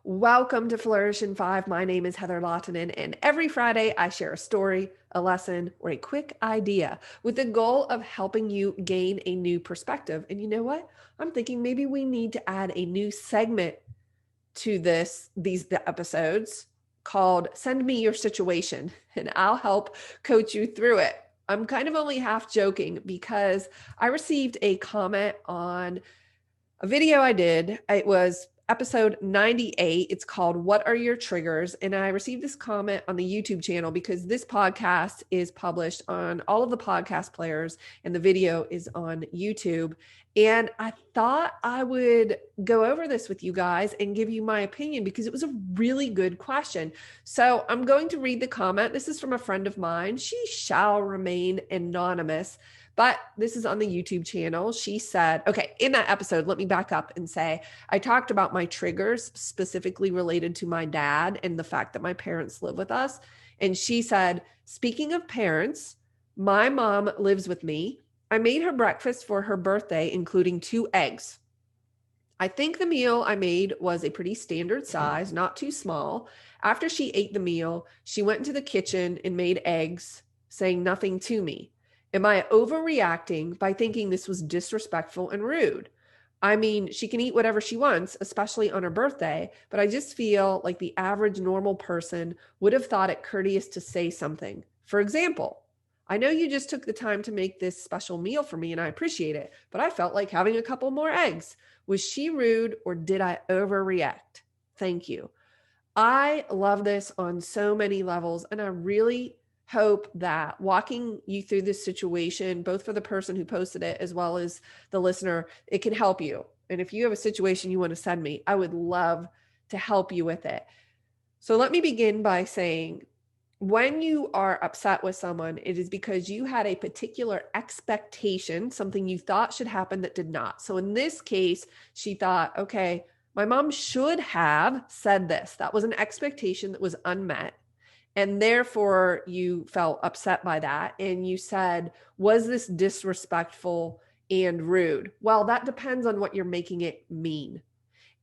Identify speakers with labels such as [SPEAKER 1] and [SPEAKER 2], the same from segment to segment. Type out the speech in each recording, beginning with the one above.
[SPEAKER 1] Welcome to Flourish in 5. My name is Heather Lottinen, and every Friday I share a story, a lesson, or a quick idea with the goal of helping you gain a new perspective. And you know what? I'm thinking maybe we need to add a new segment to these episodes called Send Me Your Situation, and I'll help coach you through it. I'm kind of only half joking because I received a comment on a video I did. It was episode 98. It's called What Are Your Triggers? And I received this comment on the YouTube channel because this podcast is published on all of the podcast players and the video is on YouTube. And I thought I would go over this with you guys and give you my opinion because it was a really good question. So I'm going to read the comment. This is from a friend of mine. She shall remain anonymous, but this is on the YouTube channel. She said, okay, in that episode, let me back up and say, I talked about my triggers specifically related to my dad and the fact that my parents live with us. And she said, speaking of parents, my mom lives with me. I made her breakfast for her birthday, including 2 eggs. I think the meal I made was a pretty standard size, not too small. After she ate the meal, she went into the kitchen and made eggs, saying nothing to me. Am I overreacting by thinking this was disrespectful and rude? I mean, she can eat whatever she wants, especially on her birthday, but I just feel like the average normal person would have thought it courteous to say something. For example, I know you just took the time to make this special meal for me and I appreciate it, but I felt like having a couple more eggs. Was she rude or did I overreact? Thank you. I love this on so many levels, and I really hope that walking you through this situation, both for the person who posted it as well as the listener, it can help you. And if you have a situation you want to send me, I would love to help you with it. So let me begin by saying, when you are upset with someone, it is because you had a particular expectation, something you thought should happen that did not. So in this case, she thought, okay, my mom should have said this. That was an expectation that was unmet. And therefore you felt upset by that. And you said, was this disrespectful and rude? Well, that depends on what you're making it mean.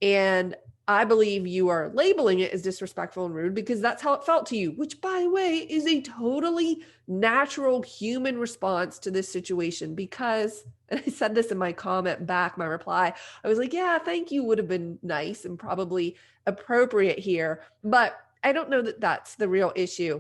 [SPEAKER 1] And I believe you are labeling it as disrespectful and rude because that's how it felt to you, which, by the way, is a totally natural human response to this situation. Because, and I said this in my comment back, my reply, I was like, yeah, thank you would have been nice and probably appropriate here. But I don't know that that's the real issue.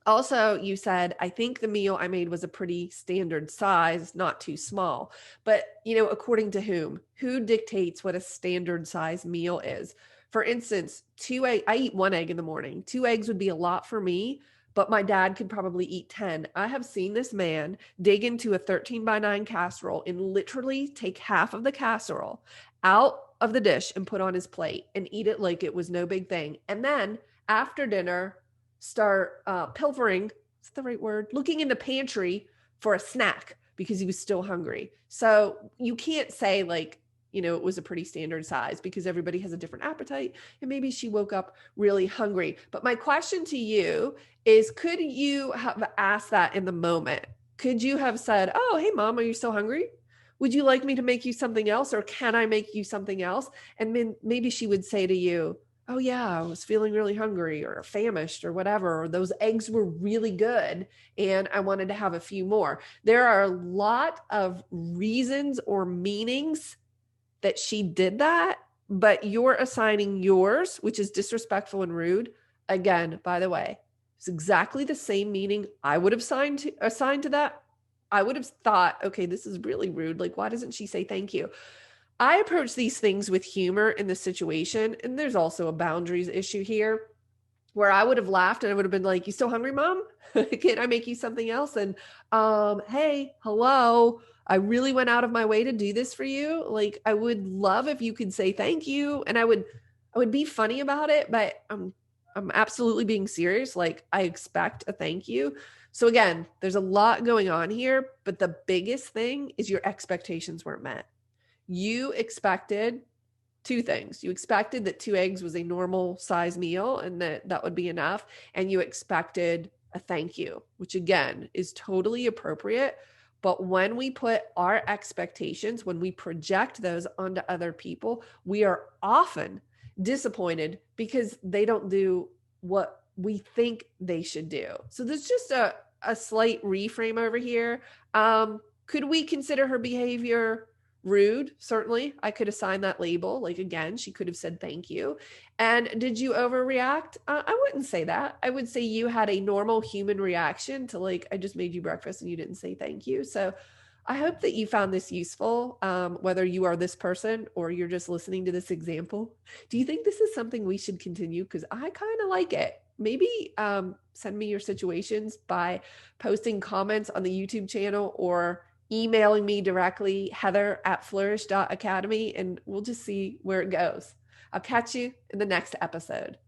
[SPEAKER 1] Also, you said, I think the meal I made was a pretty standard size, not too small. But, according to whom? Who dictates what a standard size meal is? For instance, 2 eggs, I eat 1 egg in the morning. 2 eggs would be a lot for me, but my dad could probably eat 10. I have seen this man dig into a 13x9 casserole and literally take half of the casserole out of the dish and put on his plate and eat it like it was no big thing. And then after dinner, start pilfering, is that the right word? Looking in the pantry for a snack because he was still hungry. So you can't say it was a pretty standard size because everybody has a different appetite and maybe she woke up really hungry. But my question to you is, could you have asked that in the moment? Could you have said, oh, hey mom, are you still hungry? Would you like me to make you something else, or can I make you something else? And then maybe she would say to you, oh yeah, I was feeling really hungry or famished or whatever, or those eggs were really good and I wanted to have a few more. There are a lot of reasons or meanings that she did that, but you're assigning yours, which is disrespectful and rude. Again, by the way, it's exactly the same meaning I would have assigned to that. I would have thought, okay, this is really rude. Like, why doesn't she say thank you? I approach these things with humor in the situation. And there's also a boundaries issue here where I would have laughed and I would have been like, you still hungry, mom? Can I make you something else? And, hey, hello, I really went out of my way to do this for you. Like, I would love if you could say thank you. And I would be funny about it, but I'm absolutely being serious. Like, I expect a thank you. So again, there's a lot going on here, but the biggest thing is your expectations weren't met. You expected 2 things. You expected that 2 eggs was a normal size meal and that would be enough. And you expected a thank you, which again is totally appropriate. But when we put our expectations, when we project those onto other people, we are often disappointed because they don't do what we think they should do. So there's just a slight reframe over here. Could we consider her behavior rude? Certainly. I could assign that label. Like, again, she could have said thank you. And did you overreact? I wouldn't say that. I would say you had a normal human reaction to, like, I just made you breakfast and you didn't say thank you. So I hope that you found this useful, whether you are this person or you're just listening to this example. Do you think this is something we should continue? Because I kind of like it. Maybe send me your situations by posting comments on the YouTube channel or emailing me directly, Heather@Flourish.Academy, and we'll just see where it goes. I'll catch you in the next episode.